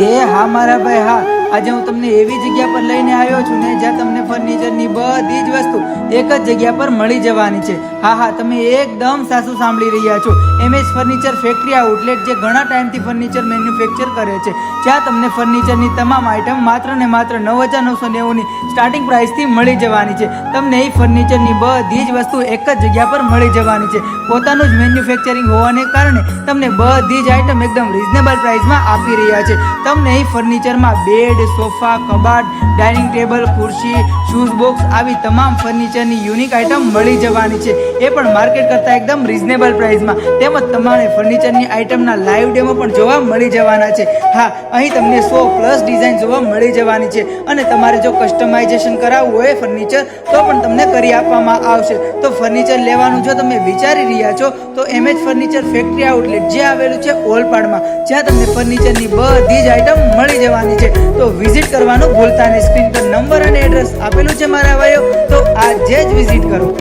એ હા મારા ભાઈ હા, આજે હું તમને એવી જગ્યા પર લઈને આવ્યો છું ને જ્યાં તમને ફર્નિચરની બધી જ વસ્તુ એક જ જગ્યા પર મળી જવાની છે. હા હા, તમે એકદમ સાચું સાંભળી રહ્યા છો. એમએસ ફર્નિચર ફેક્ટરી આઉટલેટ જે ઘણા ટાઈમથી ફર્નિચર મેન્યુફેક્ચર કરે છે, જ્યાં તમને ફર્નિચરની તમામ આઇટમ માત્ર ને માત્ર 9,990ની સ્ટાર્ટિંગ પ્રાઇસથી મળી જવાની છે. તમને એ ફર્નિચરની બધી જ વસ્તુ એક જ જગ્યા પર મળી જવાની છે. પોતાનું જ મેન્યુફેક્ચરિંગ હોવાને કારણે તમને બધી જ આઇટમ એકદમ રિઝનેબલ પ્રાઇસમાં આપી રહ્યા છે. તમને એ ફર્નિચરમાં બેડ, સોફા, કબાટ, ડાઇનિંગ ટેબલ, ખુરશી, શૂઝ બોક્સ આવી તમામ ફર્નિચરની યુનિક આઇટમ મળી જવાની છે, એ પણ માર્કેટ કરતાં એકદમ રિઝનેબલ પ્રાઇસમાં. તેમજ તમારે ફર્નિચરની આઇટમના લાઈવ ડેમો પણ જોવા મળી જવાના છે. હા, અહીં તમને 100+ ડિઝાઇન જોવા મળી જવાની છે અને તમારે જો કસ્ટમાઇઝેશન કરાવવું હોય ફર્નિચર તો પણ તમને કરી આપવામાં આવશે. તો ફર્નિચર લેવાનું જો તમે વિચારી રહ્યા છો તો એમએચ ફર્નિચર ફેક્ટરી આઉટલેટ જે આવેલું છે ઓલપાડમાં, જ્યાં તમને ફર્નિચરની બધી જ આઇટમ મળી જવાની છે. તો વિઝિટ કરવાનું ભૂલતા નહીં. સ્ક્રીન પર નંબર અને એડ્રેસ આપેલું છે મારા ભાઈઓ, તો આજે જ વિઝિટ કરો.